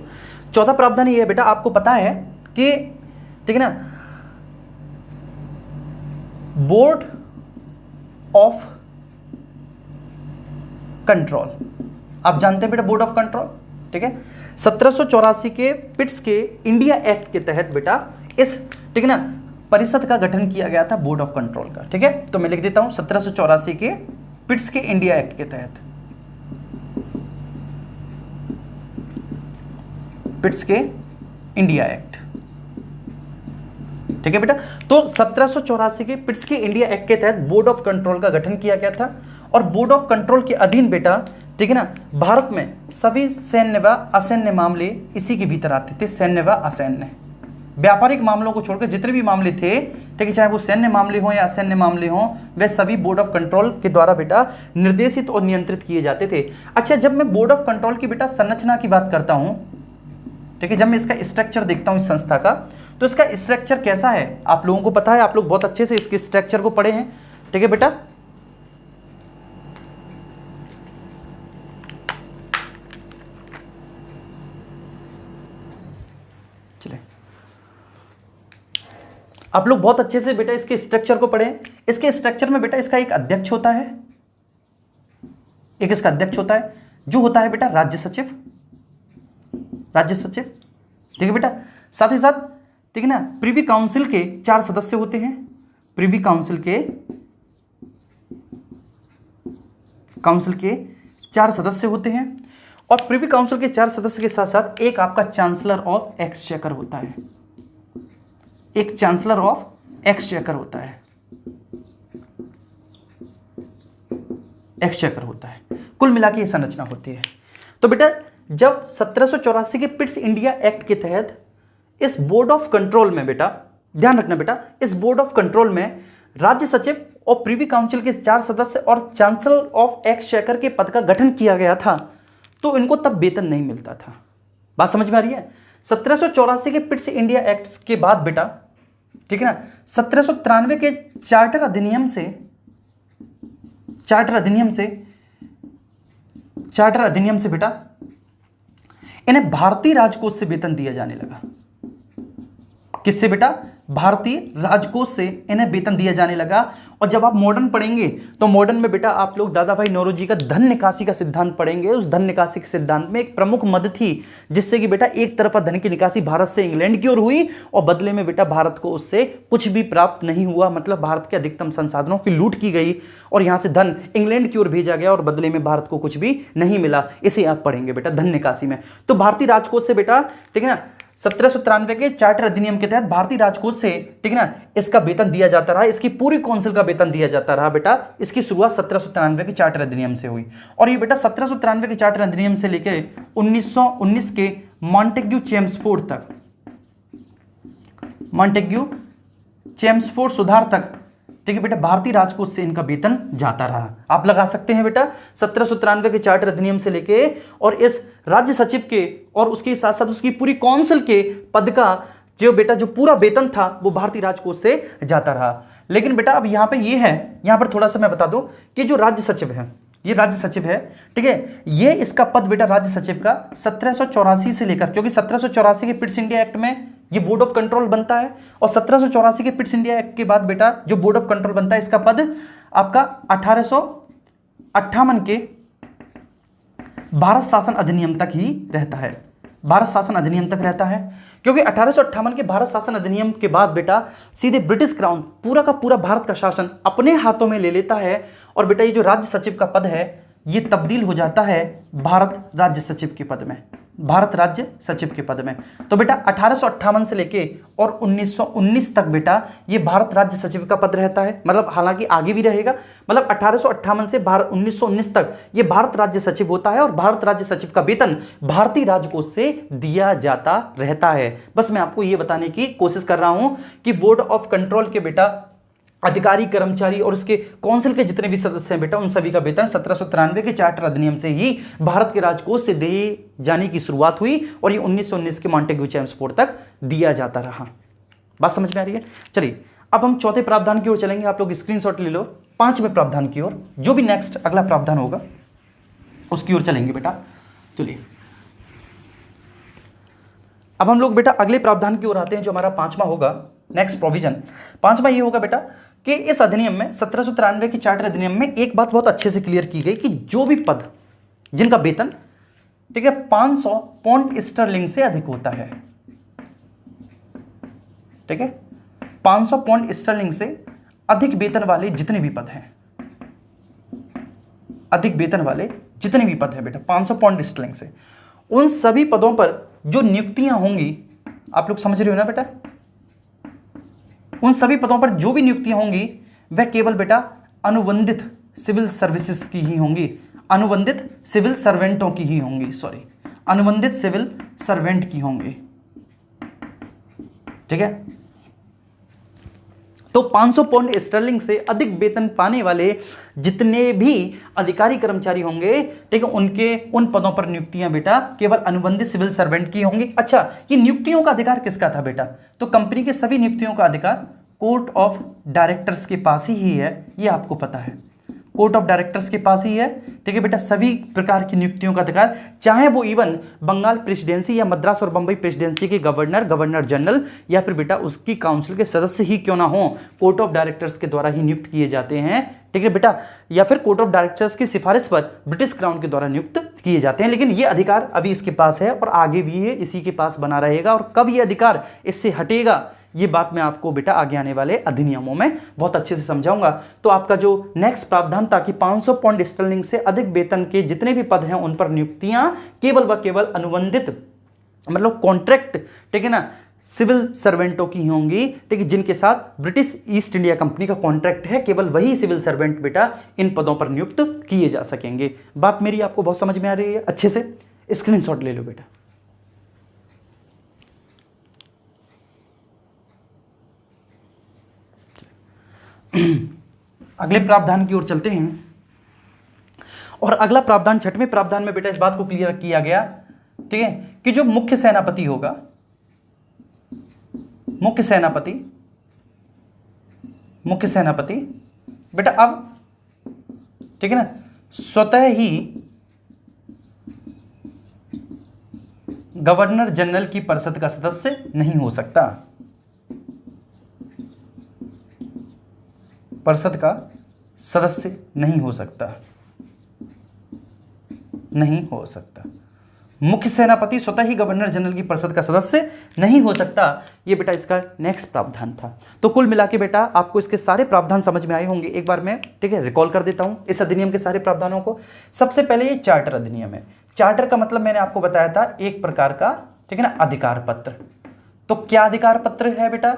चौथा प्रावधान ये है बेटा, आपको पता है कि, ठीक है ना, बोर्ड ऑफ कंट्रोल, आप जानते हैं बेटा बोर्ड ऑफ कंट्रोल, ठीक है। 1784 के पिट्स के इंडिया एक्ट के तहत बेटा इस, ठीक है ना, परिषद का गठन किया गया था बोर्ड ऑफ कंट्रोल का। ठीक है, तो मैं लिख देता हूं 1784 के पिट्स के इंडिया एक्ट के तहत, पिट्स के इंडिया एक्ट, ठीक है बेटा। तो 1784 के पिट्स के इंडिया एक्ट के तहत बोर्ड ऑफ कंट्रोल का गठन किया गया था और बोर्ड ऑफ कंट्रोल के अधीन बेटा, ठीक है ना, भारत में सभी सैन्य व असैन्य मामले इसी के भीतर आते थे। सैन्य व असैन्य, व्यापारिक मामलों को छोड़कर जितने भी मामले थे, ठीक है, चाहे वो सैन्य मामले हों या असैन्य मामले हों, वे सभी बोर्ड ऑफ कंट्रोल के द्वारा बेटा निर्देशित और नियंत्रित किए जाते थे। अच्छा, जब मैं बोर्ड ऑफ कंट्रोल की बेटा संरचना की बात करता हूं, ठीक है, जब मैं इसका स्ट्रक्चर देखता हूं इस संस्था का, तो इसका स्ट्रक्चर कैसा है आप लोगों को पता है, आप लोग बहुत अच्छे से इसके स्ट्रक्चर को पढ़े हैं। ठीक है बेटा, चलिए आप लोग बहुत अच्छे से बेटा इसके स्ट्रक्चर को पढ़ें। इसके स्ट्रक्चर में बेटा इसका एक अध्यक्ष होता है, एक इसका अध्यक्ष होता है जो होता है बेटा राज्य सचिव, राज्य सचिव, ठीक है बेटा। साथ ही साथ, ठीक है ना। प्रिवी काउंसिल के 4 सदस्य होते हैं, प्रिवी काउंसिल के 4 सदस्य होते हैं, और प्रिवी काउंसिल के 4 सदस्य के साथ साथ एक आपका चांसलर ऑफ एक्सचेकर होता है, एक चांसलर ऑफ एक्सचेकर होता है, एक्सचेकर होता है। कुल मिला के ये संरचना होती है। तो बेटा जब 1784 के पिट्स इंडिया एक्ट के तहत इस बोर्ड ऑफ कंट्रोल में, बेटा ध्यान रखना बेटा, इस बोर्ड ऑफ कंट्रोल में राज्य सचिव और प्रिवी काउंसिल के 4 सदस्य और चांसलर ऑफ एक्सचेकर के पद का गठन किया गया था, तो इनको तब वेतन नहीं मिलता था। बात समझ में आ रही है। 1784 के पिट्स इंडिया एक्ट के बाद बेटा, ठीक है ना, 1793 के चार्टर अधिनियम से बेटा इन्हें भारतीय राजकोष से वेतन दिया जाने लगा। किससे बेटा? भारतीय राजकोष से इन्हें वेतन दिया जाने लगा। और जब आप मॉडर्न पढ़ेंगे तो मॉडर्न में बेटा आप लोग दादा भाई नौरोजी का धन निकासी का सिद्धांत पढ़ेंगे। उस धन निकासी के सिद्धांत में एक प्रमुख मद थी जिससे कि बेटा एक तरफा धन की निकासी भारत से इंग्लैंड की ओर हुई और बदले में बेटा भारत को उससे कुछ भी प्राप्त नहीं हुआ, मतलब भारत के अधिकतम संसाधनों की लूट की गई और यहां से धन इंग्लैंड की ओर भेजा गया और बदले में भारत को कुछ भी नहीं मिला। इसे आप पढ़ेंगे बेटा धन निकासी में। तो भारतीय राजकोष से बेटा, ठीक है ना, 1793 के चार्टर अधिनियम के तहत भारतीय राजकोष से, ठीक है ना, इसका वेतन दिया जाता रहा। इसकी पूरी काउंसिल का वेतन दिया जाता रहा बेटा। इसकी शुरुआत 1793 के चार्टर अधिनियम से हुई और ये बेटा 1793 के चार्टर अधिनियम से लेकर 1919 के मॉन्टेग्यू चेम्सफोर्ड सुधार तक, ठीक है बेटा, भारतीय राजकोष से इनका वेतन जाता रहा। आप लगा सकते हैं बेटा 1793 के चार्टर अधिनियम से लेके और इस राज्य सचिव के और उसके साथ साथ उसकी पूरी काउंसिल के पद का जो बेटा जो पूरा वेतन था वो भारतीय राजकोष से जाता रहा। लेकिन बेटा अब यहां पे ये है, यहां पर थोड़ा सा मैं बता दूं कि जो राज्य सचिव है, ये राज्य सचिव है, ठीक है, ये इसका पद बेटा राज्य सचिव का 1784 से लेकर, क्योंकि 1784 के पिट्स इंडिया एक्ट में ये बोर्ड ऑफ कंट्रोल बनता है और 1784 के पिट्स इंडिया एक्ट के बाद बेटा जो बोर्ड ऑफ कंट्रोल बनता है इसका पद आपका 1858 के भारत शासन अधिनियम तक ही रहता है। भारत शासन अधिनियम तक रहता है क्योंकि 1858 के भारत शासन अधिनियम के बाद बेटा सीधे ब्रिटिश क्राउन पूरा का पूरा भारत का शासन अपने हाथों में ले लेता है और बेटा ये जो राज्य सचिव का पद है ये तब्दील हो जाता है भारत राज्य सचिव के पद में, भारत राज्य सचिव के पद में। तो बेटा 1858 से लेके और 1919 तक बेटा ये भारत राज्य सचिव का पद रहता है, मतलब हालांकि आगे भी रहेगा, मतलब 1858 से 1919 तक ये भारत राज्य सचिव होता है और भारत राज्य सचिव का वेतन भारतीय राजकोष से दिया जाता रहता है। बस मैं आपको ये बताने की कोशिश कर रहा हूं कि बोर्ड ऑफ कंट्रोल के बेटा अधिकारी कर्मचारी और उसके काउंसिल के जितने भी सदस्य हैं बेटा उन सभी का वेतन 1793 के चार्टर अधिनियम से ही भारत के राजकोष से दिए जाने की शुरुआत हुई और ये 1919 के मॉन्टेग्यू चेम्सफोर्ड तक दिया जाता रहा। बात समझ में आ रही है। चलिए अब हम चौथे प्रावधान की ओर चलेंगे। आप लोग स्क्रीनशॉट ले लो, पांचवें प्रावधान की ओर, जो भी नेक्स्ट अगला प्रावधान होगा उसकी ओर चलेंगे बेटा। चलिए अब हम लोग बेटा अगले प्रावधान की ओर आते हैं जो हमारा पांचवा होगा, नेक्स्ट प्रोविजन। पांचवा ये होगा बेटा कि इस अधिनियम में 1793 की चार्टर अधिनियम में एक बात बहुत अच्छे से क्लियर की गई कि जो भी पद जिनका वेतन, ठीक है, 500 पाउंड स्टर्लिंग से अधिक होता है, ठीक है, 500 पाउंड स्टर्लिंग से अधिक वेतन वाले जितने भी पद हैं, अधिक वेतन वाले जितने भी पद हैं बेटा 500 पाउंड स्टर्लिंग से, उन सभी पदों पर जो नियुक्तियां होंगी, आप लोग समझ रहे हो ना बेटा, उन सभी पदों पर जो भी नियुक्तियां होंगी वह केवल बेटा अनुबंधित सिविल सर्विसेज की ही होंगी, अनुबंधित सिविल सर्वेंटों की ही होंगी, सॉरी, अनुबंधित सिविल सर्वेंट की होंगी, ठीक है। तो 500 पाउंड स्टर्लिंग से अधिक वेतन पाने वाले जितने भी अधिकारी कर्मचारी होंगे, ठीक है, उनके उन पदों पर नियुक्तियां बेटा केवल अनुबंधित सिविल सर्वेंट की होंगी। अच्छा, ये नियुक्तियों का अधिकार किसका था बेटा? तो कंपनी के सभी नियुक्तियों का अधिकार कोर्ट ऑफ डायरेक्टर्स के पास ही है, ये आपको पता है। कोर्ट ऑफ डायरेक्टर्स के पास ही है। ठीक है बेटा, सभी प्रकार की नियुक्तियों का अधिकार, चाहे वो इवन बंगाल प्रेसिडेंसी या मद्रास और बंबई प्रेसिडेंसी के गवर्नर, गवर्नर जनरल या फिर बेटा उसकी काउंसिल के सदस्य ही क्यों ना हो, कोर्ट ऑफ डायरेक्टर्स के द्वारा ही नियुक्त किए जाते हैं। ठीक है बेटा, या फिर कोर्ट ऑफ डायरेक्टर्स की सिफारिश पर ब्रिटिश क्राउन के द्वारा नियुक्त किए जाते हैं। लेकिन ये अधिकार अभी इसके पास है और आगे भी ये इसी के पास बना रहेगा, और कब ये अधिकार इससे हटेगा ये बात मैं आपको बेटा आगे आने वाले अधिनियमों में बहुत अच्छे से समझाऊंगा। तो आपका जो नेक्स्ट प्रावधान था कि 500 पाउंड स्टर्लिंग से अधिक वेतन के जितने भी पद हैं उन पर नियुक्तियां केवल व केवल अनुबंधित मतलब कॉन्ट्रैक्ट, ठीक है ना, सिविल सर्वेंटों की होंगी। ठीक है, जिनके साथ ब्रिटिश ईस्ट इंडिया कंपनी का कॉन्ट्रैक्ट है, केवल वही सिविल सर्वेंट बेटा इन पदों पर नियुक्त किए जा सकेंगे। बात मेरी आपको बहुत समझ में आ रही है? अच्छे से स्क्रीनशॉट ले लो बेटा। अगले प्रावधान की ओर चलते हैं, और अगला प्रावधान 6वें प्रावधान में बेटा इस बात को क्लियर किया गया, ठीक है, कि जो मुख्य सेनापति होगा, मुख्य सेनापति बेटा अब, ठीक है ना, स्वतः ही गवर्नर जनरल की परिषद का सदस्य नहीं हो सकता, परिषद का सदस्य नहीं हो सकता, नहीं हो सकता। मुख्य सेनापति स्वतः ही गवर्नर जनरल की परिषद का सदस्य नहीं हो सकता, ये बेटा इसका नेक्स्ट प्रावधान था। तो कुल मिला के बेटा आपको इसके सारे प्रावधान समझ में आए होंगे। एक बार मैं, ठीक है, रिकॉल कर देता हूं इस अधिनियम के सारे प्रावधानों को। सबसे पहले ये चार्टर अधिनियम है। चार्टर का मतलब मैंने आपको बताया था एक प्रकार का, ठीक है ना, अधिकार पत्र। तो क्या अधिकार पत्र है बेटा,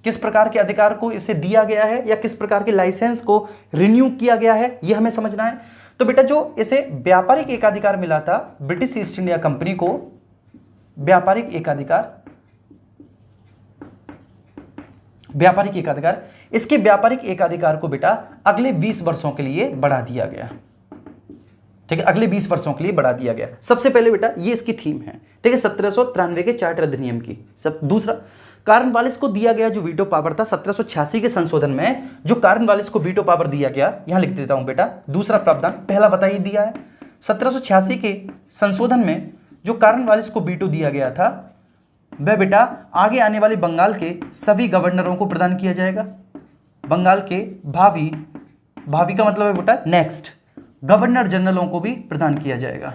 किस प्रकार के अधिकार को इसे दिया गया है या किस प्रकार के लाइसेंस को रिन्यू किया गया है, यह हमें समझना है। तो बेटा जो इसे व्यापारिक एकाधिकार मिला था ब्रिटिश ईस्ट इंडिया कंपनी को, व्यापारिक एकाधिकार, इसके व्यापारिक एकाधिकार को बेटा अगले 20 वर्षों के लिए बढ़ा दिया गया। ठीक है, अगले 20 वर्षों के लिए बढ़ा दिया गया। सबसे पहले बेटा ये इसकी थीम है, ठीक है, 1793 के चार्टर अधिनियम की। सब दूसरा, कॉर्नवालिस को दिया गया जो वीटो पावर था 1786 के संशोधन में, जो कॉर्नवालिस को वीटो पावर दिया गया, यहां लिख देता हूं बेटा। दूसरा प्रावधान पहला बता ही दिया है, 1786 के संशोधन में जो कॉर्नवालिस को वीटो दिया गया था वह बेटा आगे आने वाले बंगाल के सभी गवर्नरों को प्रदान किया जाएगा। बंगाल के भावी का मतलब है बेटा नेक्स्ट गवर्नर जनरलों को भी प्रदान किया जाएगा,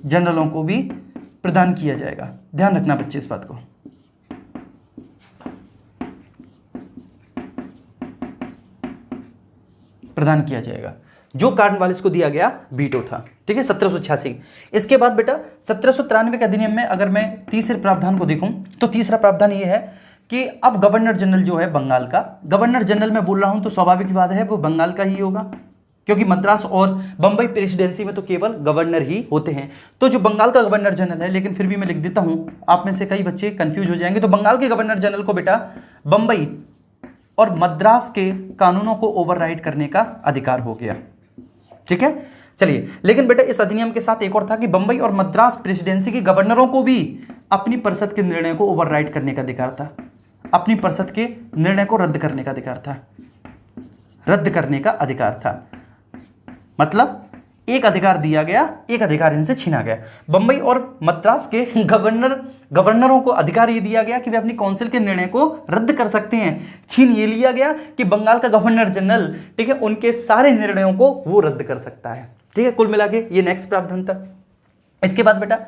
जनरलों को भी प्रदान किया जाएगा। ध्यान रखना बच्चे इस बात को। प्रदान किया जाएगा जो कॉर्नवालिस को दिया गया वीटो था, ठीक है, 1786। इसके बाद बेटा 1793 के अधिनियम में अगर मैं तीसरे प्रावधान को देखूं तो तीसरा प्रावधान यह है कि अब गवर्नर जनरल जो है बंगाल का, गवर्नर जनरल मैं बोल रहा हूं तो स्वाभाविक बात है वो बंगाल का ही होगा, क्योंकि मद्रास और बंबई प्रेसिडेंसी में तो केवल गवर्नर ही होते हैं। तो जो बंगाल का गवर्नर जनरल है, लेकिन फिर भी मैं लिख देता हूं, आप में से कई बच्चे कंफ्यूज हो जाएंगे, तो बंगाल के गवर्नर जनरल को बेटा बंबई और मद्रास के कानूनों को ओवरराइड करने का अधिकार हो गया। ठीक है, चलिए, लेकिन बेटा इस अधिनियम के साथ एक और था कि बंबई और मद्रास प्रेसिडेंसी के गवर्नरों को भी अपनी परिषद के निर्णय को ओवरराइड करने का अधिकार था, अपनी परिषद के निर्णय को रद्द करने का अधिकार था, रद्द करने का अधिकार था। मतलब एक अधिकार दिया गया, एक अधिकार इनसे छीना गया। बंबई और मद्रास के गवर्नरों को अधिकार ये दिया गया कि वे अपनी काउंसिल के निर्णय को रद्द कर सकते हैं। छीन ये लिया गया कि बंगाल का गवर्नर जनरल, ठीक है, उनके सारे निर्णयों को वो रद्द कर सकता है। ठीक है, कुल मिला के ये नेक्स्ट प्रावधान था। इसके बाद बेटा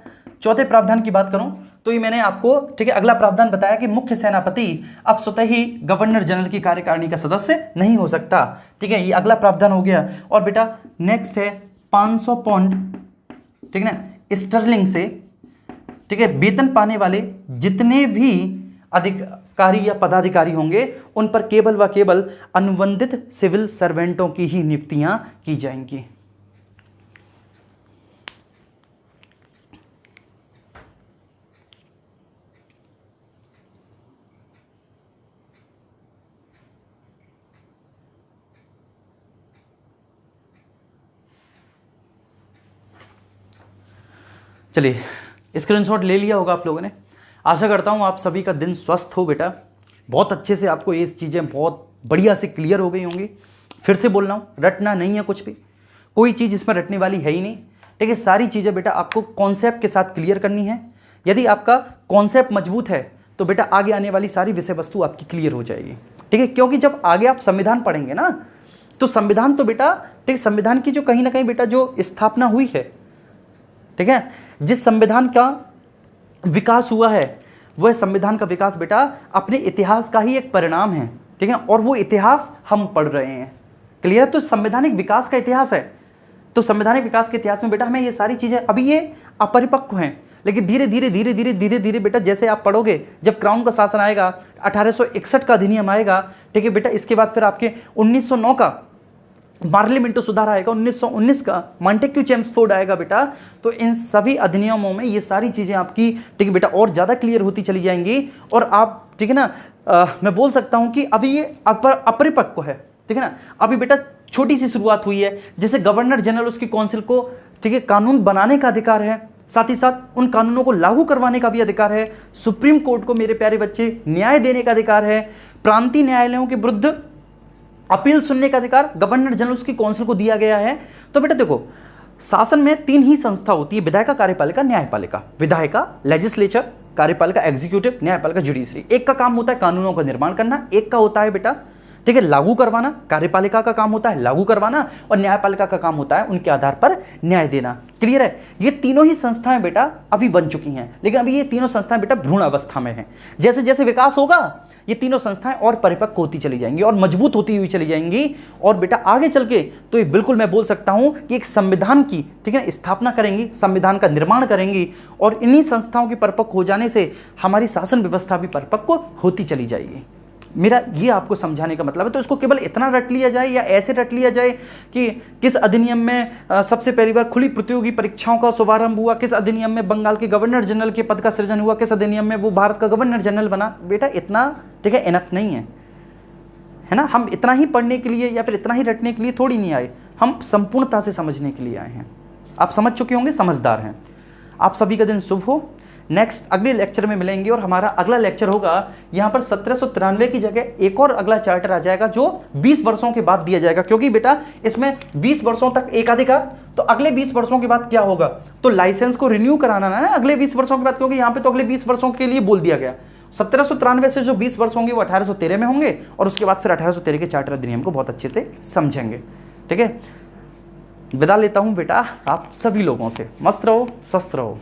चौथे प्रावधान की बात करूं तो ये मैंने आपको, ठीक है, अगला प्रावधान बताया कि मुख्य सेनापति अब स्वतः ही गवर्नर जनरल की कार्यकारिणी का सदस्य नहीं हो सकता। ठीक है, ये अगला प्रावधान हो गया। और बेटा नेक्स्ट है 500 पाउंड, ठीक है ना, स्टर्लिंग से, ठीक है, वेतन पाने वाले जितने भी अधिकारी या पदाधिकारी होंगे उन पर केवल व केवल अनुबंधित सिविल सर्वेंटों की ही नियुक्तियां की जाएंगी। चलिए, स्क्रीनशॉट ले लिया होगा आप लोगों ने। आशा करता हूँ आप सभी का दिन स्वस्थ हो बेटा, बहुत अच्छे से आपको ये चीज़ें बहुत बढ़िया से क्लियर हो गई होंगी। फिर से बोल रहा हूँ, रटना नहीं है कुछ भी, कोई चीज़ इसमें रटने वाली है ही नहीं। ठीक है, सारी चीज़ें बेटा आपको कॉन्सेप्ट के साथ क्लियर करनी है। यदि आपका कॉन्सेप्ट मजबूत है तो बेटा आगे आने वाली सारी विषय वस्तु आपकी क्लियर हो जाएगी। ठीक है, क्योंकि जब आगे आप संविधान पढ़ेंगे ना, तो संविधान तो बेटा, ठीक, संविधान की जो कहीं ना कहीं बेटा जो स्थापना हुई है, ठीक है, जिस संविधान का विकास हुआ है, वह संविधान का विकास बेटा अपने इतिहास का ही एक परिणाम है। ठीक है, और वो इतिहास हम पढ़ रहे हैं। क्लियर? तो संवैधानिक विकास का इतिहास है, तो संवैधानिक विकास के इतिहास में बेटा हमें ये सारी चीजें, अभी ये अपरिपक्व हैं, लेकिन धीरे धीरे धीरे धीरे धीरे धीरे बेटा जैसे आप पढ़ोगे, जब क्राउन का शासन आएगा, 1861 का अधिनियम आएगा, ठीक है बेटा, इसके बाद फिर आपके 1909 का पार्लियामेंटो सुधार आएगा, 1919 का मॉन्टेक्यू चेम्सफोर्ड आएगा बेटा, तो इन सभी अधिनियमों में ये सारी चीजें आपकी, ठीक है बेटा, और ज्यादा क्लियर होती चली जाएंगी। और आप, ठीक है ना, मैं बोल सकता हूं कि अभी ये अपरिपक्व है। ठीक है ना, अभी बेटा छोटी सी शुरुआत हुई है। जैसे गवर्नर जनरल, उसकी काउंसिल को, ठीक है, कानून बनाने का अधिकार है, साथ ही साथ उन कानूनों को लागू करवाने का भी अधिकार है। सुप्रीम कोर्ट को मेरे प्यारे बच्चे न्याय देने का अधिकार है। प्रांतीय न्यायालयों के विरुद्ध अपील सुनने का अधिकार गवर्नर जनरल की काउंसिल को दिया गया है। तो बेटा देखो, शासन में 3 ही संस्था होती है, विधायिका, कार्यपालिका, न्यायपालिका। विधायिका लेजिस्लेचर, कार्यपालिका एग्जीक्यूटिव, न्यायपालिका जुडिशरी। एक का काम होता है कानूनों का निर्माण करना, एक का होता है बेटा, ठीक है, लागू करवाना। कार्यपालिका का काम होता है लागू करवाना, और न्यायपालिका का काम होता है उनके आधार पर न्याय देना। क्लियर है? ये तीनों ही संस्थाएं बेटा अभी बन चुकी हैं, लेकिन अभी ये तीनों संस्थाएं बेटा भ्रूण अवस्था में हैं। जैसे जैसे विकास होगा, ये तीनों संस्थाएं और परिपक्व होती चली जाएंगी और मजबूत होती हुई चली जाएंगी, और बेटा आगे चल के तो ये बिल्कुल मैं बोल सकता हूं कि एक संविधान की, ठीक है, स्थापना करेंगी, संविधान का निर्माण करेंगी, और इन्हीं संस्थाओं के परिपक्व हो जाने से हमारी शासन व्यवस्था भी परिपक्व होती चली जाएगी। मेरा ये आपको समझाने का मतलब है। तो इसको केवल इतना रट लिया जाए या ऐसे रट लिया जाए कि किस अधिनियम में सबसे पहली बार खुली प्रतियोगी परीक्षाओं का शुभारंभ हुआ, किस अधिनियम में बंगाल के गवर्नर जनरल के पद का सृजन हुआ, किस अधिनियम में वो भारत का गवर्नर जनरल बना, बेटा इतना, ठीक है, इनफ नहीं है ना। हम इतना ही पढ़ने के लिए या फिर इतना ही रटने के लिए थोड़ी नहीं आए, हम संपूर्णता से समझने के लिए आए हैं। आप समझ चुके होंगे, समझदार हैं आप। सभी का दिन शुभ हो। नेक्स्ट अगले लेक्चर में मिलेंगे, और हमारा अगला लेक्चर होगा यहाँ पर 1793 की जगह एक और अगला चार्टर आ जाएगा जो 20 वर्षों के बाद दिया जाएगा, क्योंकि बेटा इसमें 20 वर्षों तक एकाधिकार, तो अगले 20 वर्षों के बाद क्या होगा, तो लाइसेंस को रिन्यू कराना ना है अगले 20 वर्षों के बाद, क्योंकि यहाँ पे तो अगले 20 वर्षों के लिए बोल दिया गया। 1793 से जो 20 वर्ष होंगे वो 1813 में होंगे, और उसके बाद फिर 1813 के चार्टर अधिनियम को बहुत अच्छे से समझेंगे। ठीक है, विदा लेता हूँ बेटा आप सभी लोगों से। मस्त रहो, स्वस्थ रहो।